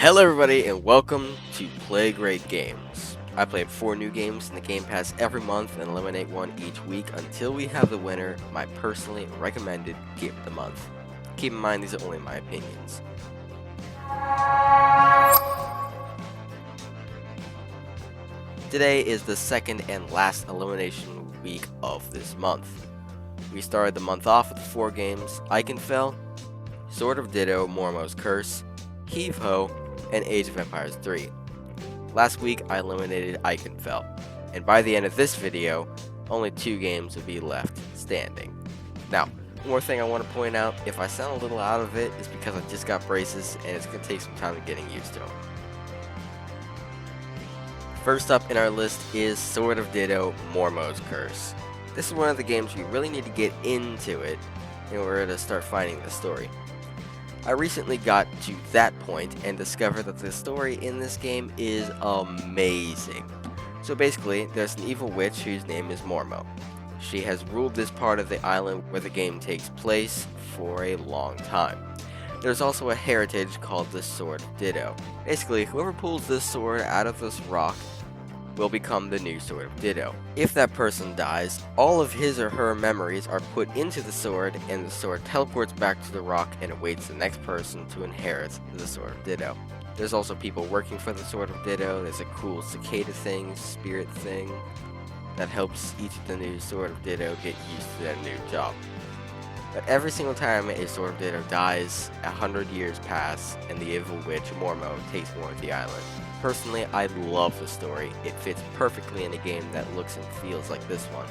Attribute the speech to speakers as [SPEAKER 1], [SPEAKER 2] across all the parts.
[SPEAKER 1] Hello everybody and welcome to Play Great Games. I play 4 new games in the Game Pass every month and eliminate one each week until we have the winner, my personally recommended Game of the Month. Keep in mind these are only my opinions. Today is the second and last elimination week of this month. We started the month off with 4 games: Ikenfell, Sword of Ditto, Mormo's Curse, Heave Ho, and Age of Empires 3. Last week I eliminated Ikenfell, and by the end of this video, only 2 games will be left standing. Now, one more thing I want to point out, if I sound a little out of it, it's because I just got braces and it's going to take some time getting used to them. First up in our list is Sword of Ditto, Mormo's Curse. This is one of the games you really need to get into it in order to start finding the story. I recently got to that point and discovered that the story in this game is amazing. So basically, there's an evil witch whose name is Mormo. She has ruled this part of the island where the game takes place for a long time. There's also a heritage called the Sword of Ditto. Basically, whoever pulls this sword out of this rock will become the new Sword of Ditto. If that person dies, all of his or her memories are put into the sword, and the sword teleports back to the rock and awaits the next person to inherit the Sword of Ditto. There's also people working for the Sword of Ditto. There's a cool cicada thing, spirit thing, that helps each of the new Sword of Ditto get used to their new job. But every single time a Sword of Ditto dies, 100 years pass, and the evil witch Mormo takes more of the island. Personally, I love the story. It fits perfectly in a game that looks and feels like this one.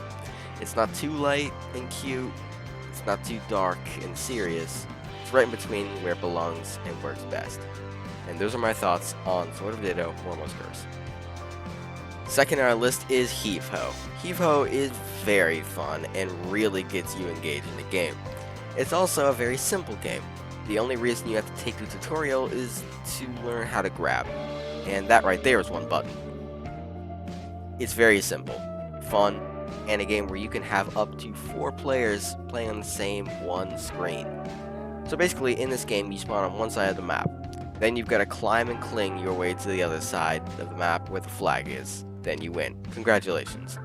[SPEAKER 1] It's not too light and cute, it's not too dark and serious. It's right in between where it belongs and works best. And those are my thoughts on Sword of Ditto, Mormo's Curse. Second on our list is Heave Ho. Heave Ho is very fun and really gets you engaged in the game. It's also a very simple game. The only reason you have to take the tutorial is to learn how to grab. And that right there is one button. It's very simple, fun, and a game where you can have up to 4 players playing on the same one screen. So basically, in this game, you spawn on one side of the map. Then you've got to climb and cling your way to the other side of the map where the flag is. Then you win. Congratulations.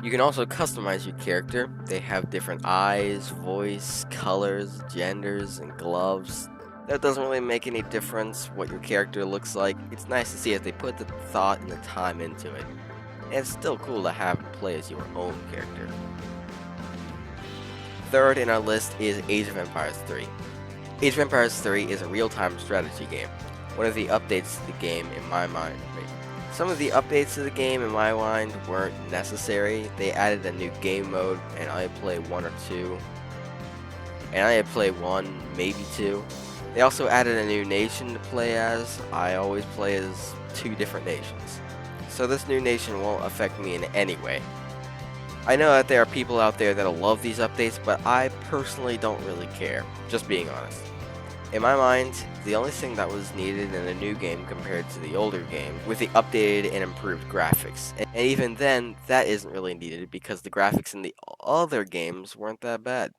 [SPEAKER 1] You can also customize your character. They have different eyes, voice, colors, genders, and gloves. That doesn't really make any difference what your character looks like. It's nice to see if they put the thought and the time into it. And it's still cool to have it play as your own character. Third in our list is Age of Empires 3. Age of Empires 3 is a real-time strategy game. One of the updates to the game in my mind. Some of the updates to the game in my mind weren't necessary. They added a new game mode and I play 1 or 2. And I play 1, maybe 2. They also added a new nation to play as. I always play as 2 different nations. So this new nation won't affect me in any way. I know that there are people out there that'll love these updates, but I personally don't really care, just being honest. In my mind, the only thing that was needed in a new game compared to the older game was the updated and improved graphics. And even then, that isn't really needed because the graphics in the other games weren't that bad.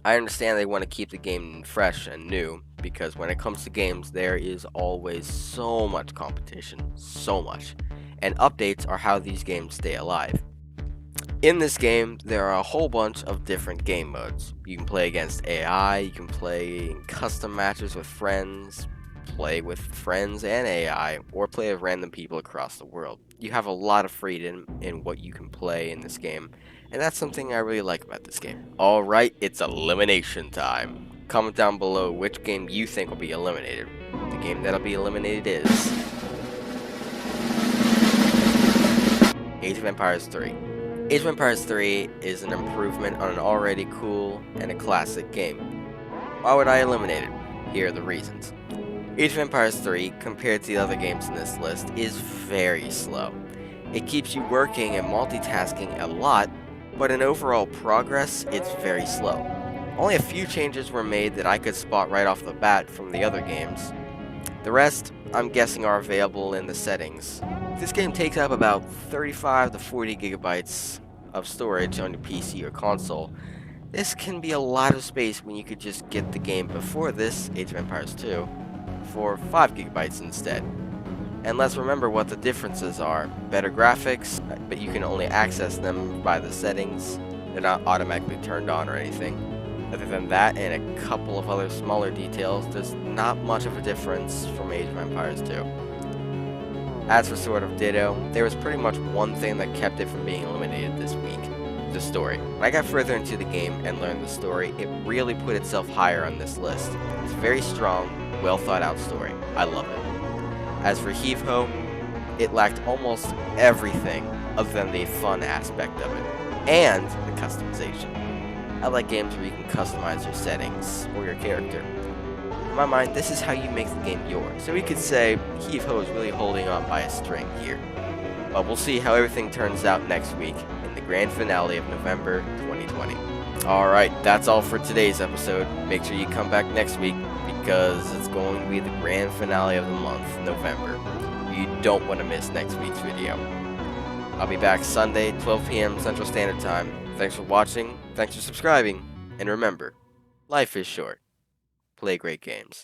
[SPEAKER 1] I understand they want to keep the game fresh and new, because when it comes to games, there is always so much competition, so much, and updates are how these games stay alive. In this game, there are a whole bunch of different game modes. You can play against AI, you can play in custom matches with friends, play with friends and AI, or play with random people across the world. You have a lot of freedom in what you can play in this game, and that's something I really like about this game. Alright, it's elimination time. Comment down below which game you think will be eliminated. The game that'll be eliminated is Age of Empires 3. Age of Empires 3 is an improvement on an already cool and a classic game. Why would I eliminate it? Here are the reasons. Age of Empires 3, compared to the other games in this list, is very slow. It keeps you working and multitasking a lot, but in overall progress, it's very slow. Only a few changes were made that I could spot right off the bat from the other games. The rest, I'm guessing, are available in the settings. This game takes up about 35 to 40 gigabytes of storage on your PC or console, This can be a lot of space when you could just get the game before this, Age of Empires 2, for 5 gigabytes instead. And let's remember what the differences are. Better graphics, but you can only access them by the settings. They're not automatically turned on or anything. Other than that, and a couple of other smaller details, there's not much of a difference from Age of Empires 2. As for Sword of Ditto, there was pretty much one thing that kept it from being eliminated this week: the story. When I got further into the game and learned the story, it really put itself higher on this list. It's a very strong, well thought out story. I love it. As for Heave Ho, it lacked almost everything other than the fun aspect of it, and the customization. I like games where you can customize your settings or your character. In my mind, this is how you make the game yours. So we could say Heave Ho is really holding on by a string here. But we'll see how everything turns out next week in the grand finale of November 2020. Alright, that's all for today's episode. Make sure you come back next week because it's going to be the grand finale of the month, November. You don't want to miss next week's video. I'll be back Sunday, 12 p.m. Central Standard Time. Thanks for watching, thanks for subscribing, and remember, life is short. Play great games.